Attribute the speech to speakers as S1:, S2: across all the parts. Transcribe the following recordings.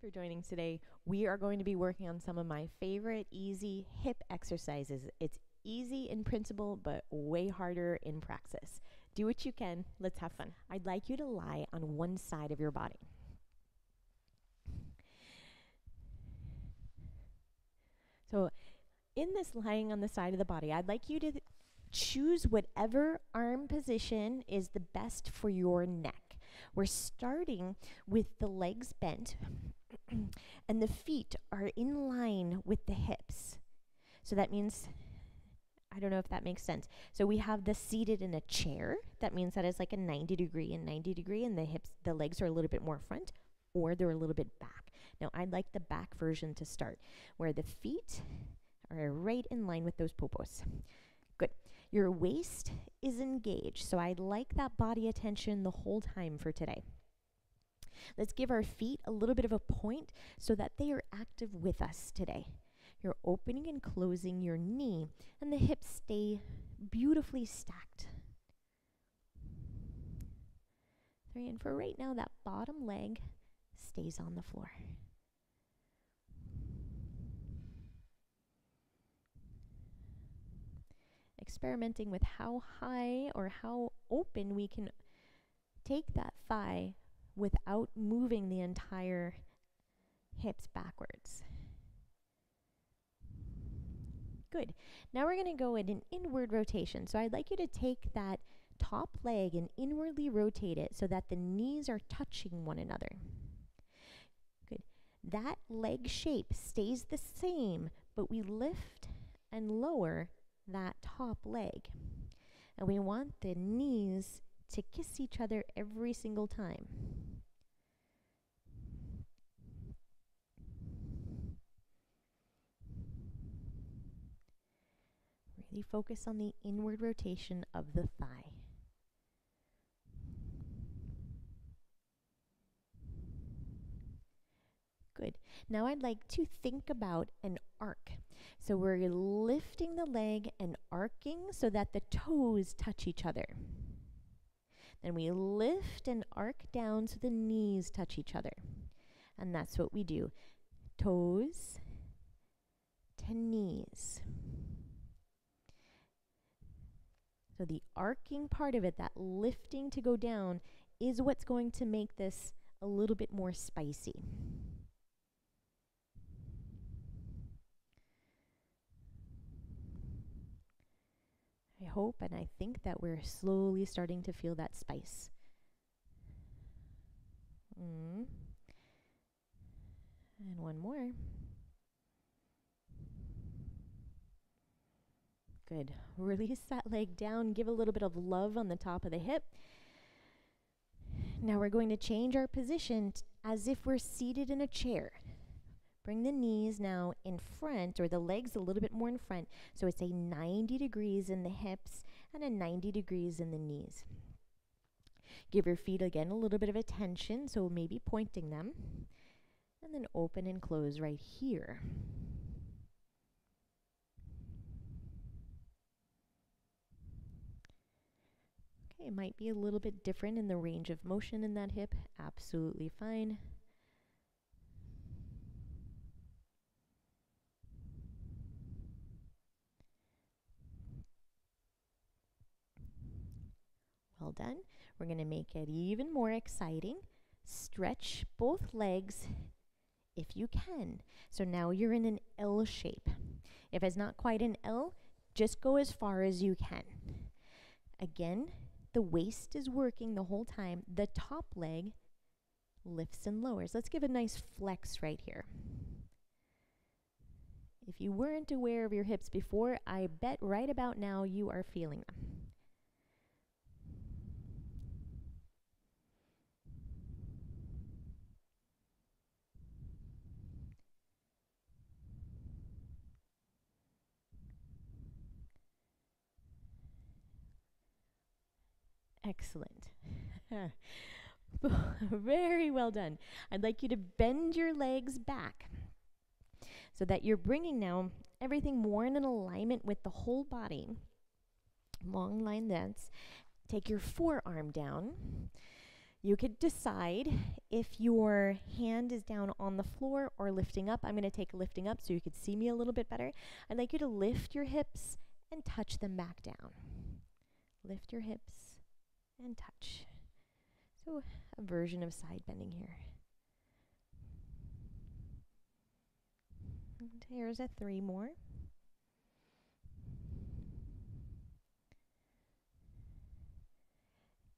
S1: Thanks for joining today. We are going to be working on some of my favorite easy hip exercises. It's easy in principle, but way harder in praxis. Do what you can. Let's have fun. I'd like you to lie on one side of your body. So in this lying on the side of the body, I'd like you to choose whatever arm position is the best for your neck. We're starting with the legs bent and the feet are in line with the hips. So that means, I don't know if that makes sense. So we have the seated in a chair. That means that it's like a 90 degree and 90 degree, and the legs are a little bit more front or they're a little bit back. Now I'd like the back version to start, where the feet are right in line with those popos. Good. Your waist is engaged, so I'd like that body attention the whole time for today. Let's give our feet a little bit of a point so that they are active with us today. You're opening and closing your knee, and the hips stay beautifully stacked. 3, and for right now, that bottom leg stays on the floor. Experimenting with how high or how open we can take that thigh without moving the entire hips backwards. Good. Now we're going to go in an inward rotation. So I'd like you to take that top leg and inwardly rotate it so that the knees are touching one another. Good. That leg shape stays the same, but we lift and lower that top leg. And we want the knees to kiss each other every single time. Really focus on the inward rotation of the thigh. Good. Now I'd like to think about an arc. So we're lifting the leg and arcing so that the toes touch each other. Then we lift and arc down so the knees touch each other. And that's what we do. Toes to knees. So the arcing part of it, that lifting to go down, is what's going to make this a little bit more spicy. I hope and I think that we're slowly starting to feel that spice. And one more. Good. Release that leg down. Give a little bit of love on the top of the hip. Now we're going to change our position as if we're seated in a chair. Bring the knees now in front, or the legs a little bit more in front. So it's a 90 degrees in the hips and a 90 degrees in the knees. Give your feet again a little bit of attention, so maybe pointing them. And then open and close right here. Okay, it might be a little bit different in the range of motion in that hip. Absolutely fine. Well done. We're going to make it even more exciting. Stretch both legs if you can. So now you're in an L shape. If it's not quite an L, just go as far as you can. Again, the waist is working the whole time. The top leg lifts and lowers. Let's give a nice flex right here. If you weren't aware of your hips before, I bet right about now you are feeling them. Excellent. Very well done. I'd like you to bend your legs back so that you're bringing now everything more in an alignment with the whole body. Long line dance. Take your forearm down. You could decide if your hand is down on the floor or lifting up. I'm going to take lifting up so you could see me a little bit better. I'd like you to lift your hips and touch them back down. Lift your hips and touch. So a version of side bending here. And here's a 3 more.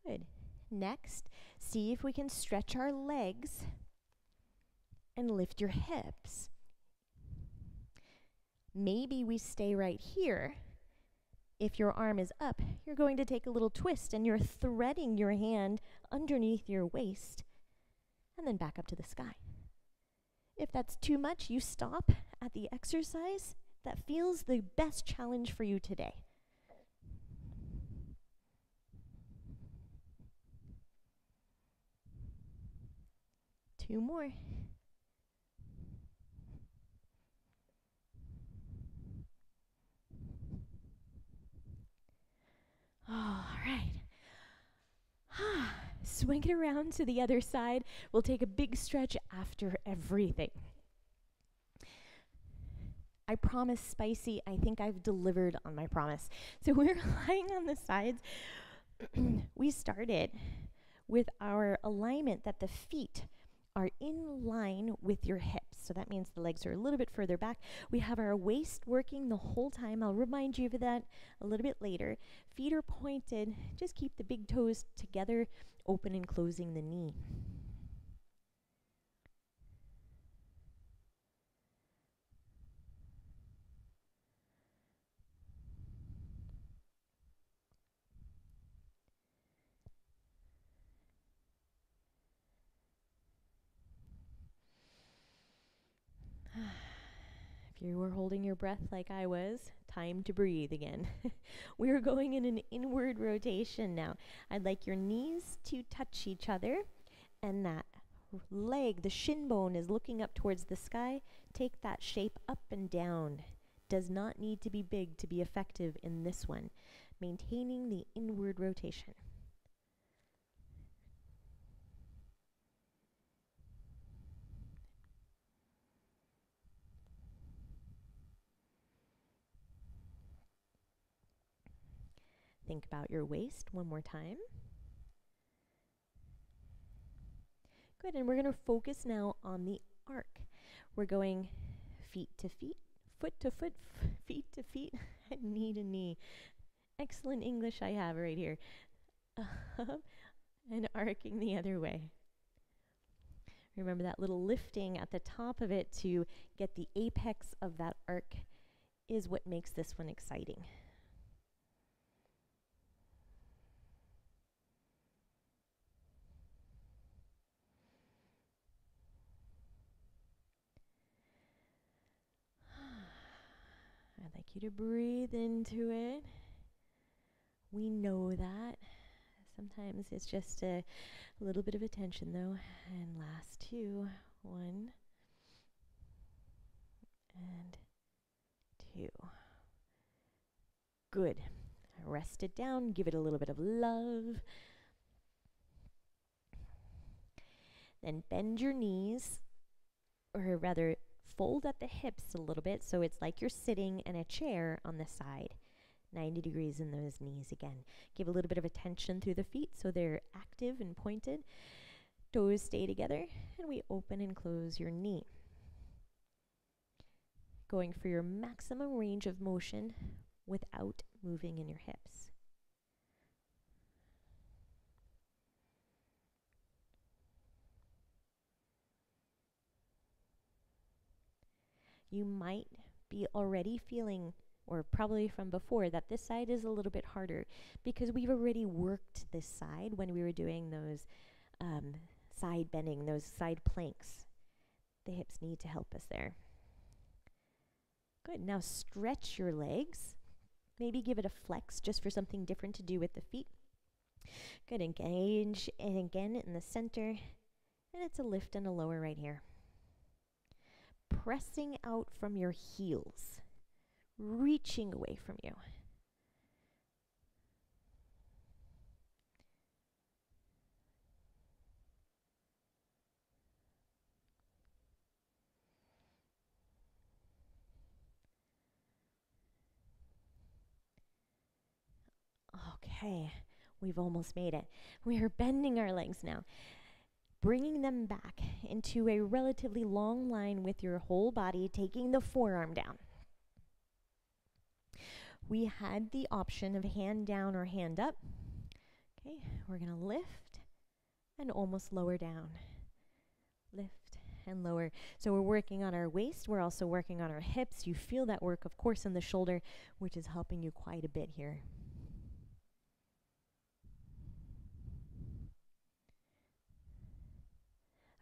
S1: Good. Next, see if we can stretch our legs and lift your hips. Maybe we stay right here. If your arm is up, you're going to take a little twist and you're threading your hand underneath your waist and then back up to the sky. If that's too much, you stop at the exercise that feels the best challenge for you today. Two more. All right. Swing it around to the other side. We'll take a big stretch after everything. I promise, spicy. I think I've delivered on my promise. So we're lying on the sides. We started with our alignment that the feet are in line with your hips. So that means the legs are a little bit further back. We have our waist working the whole time. I'll remind you of that a little bit later. Feet are pointed. Just keep the big toes together, open and closing the knee. If you were holding your breath like I was, time to breathe again. We're going in an inward rotation now. I'd like your knees to touch each other, and that leg, the shin bone, is looking up towards the sky. Take that shape up and down. Does not need to be big to be effective in this one. Maintaining the inward rotation. Think about your waist one more time. Good, and we're going to focus now on the arc. We're going feet to feet, foot to foot, feet to feet, and knee to knee. Excellent English I have right here. And arcing the other way. Remember that little lifting at the top of it to get the apex of that arc is what makes this one exciting. I'd like you to breathe into it. We know that. Sometimes it's just a little bit of attention though. And last 2. 1 and 2. Good. Rest it down. Give it a little bit of love. Then bend your knees, or rather fold at the hips a little bit so it's like you're sitting in a chair on the side. 90 degrees in those knees again. Give a little bit of attention through the feet so they're active and pointed. Toes stay together, and we open and close your knee. Going for your maximum range of motion without moving in your hips. You might be already feeling, or probably from before, that this side is a little bit harder because we've already worked this side when we were doing those side bending, those side planks. The hips need to help us there. Good. Now stretch your legs. Maybe give it a flex just for something different to do with the feet. Good. Engage, and again in the center. And it's a lift and a lower right here. Pressing out from your heels, reaching away from you. Okay, we've almost made it. We are bending our legs now, bringing them back into a relatively long line with your whole body, taking the forearm down. We had the option of hand down or hand up. Okay, we're going to lift and almost lower down. Lift and lower. So we're working on our waist. We're also working on our hips. You feel that work, of course, in the shoulder, which is helping you quite a bit here.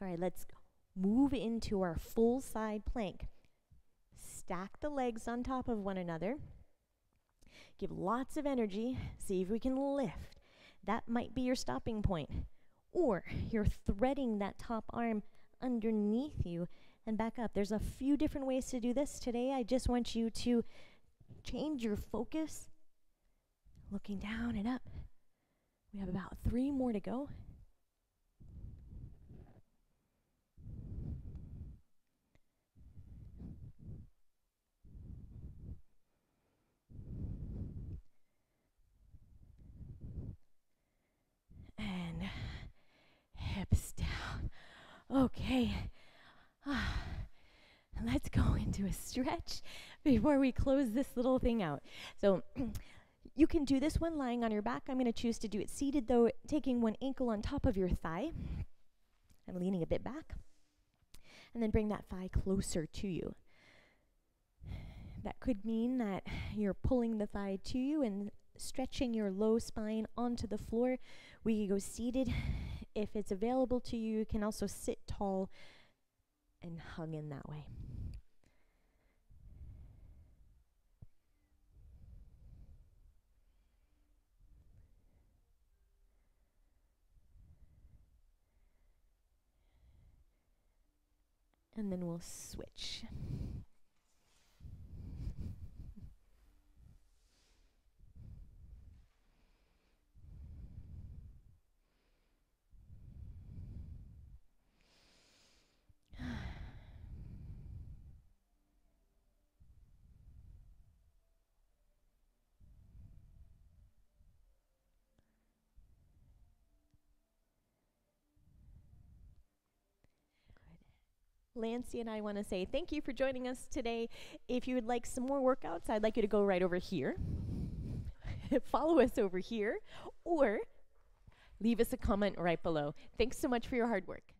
S1: All right, let's move into our full side plank. Stack the legs on top of one another. Give lots of energy. See if we can lift. That might be your stopping point. Or you're threading that top arm underneath you and back up. There's a few different ways to do this today. I just want you to change your focus, looking down and up. We have about 3 more to go. And hips down. Okay. Let's go into a stretch before we close this little thing out. So you can do this one lying on your back. I'm going to choose to do it seated, though, taking one ankle on top of your thigh and leaning a bit back. And then bring that thigh closer to you. That could mean that you're pulling the thigh to you and stretching your low spine onto the floor. We can go seated. If it's available to you, you can also sit tall and hug in that way. And then we'll switch. Lancey and I want to say thank you for joining us today. If you would like some more workouts, I'd like you to go right over here. Follow us over here, or leave us a comment right below. Thanks so much for your hard work.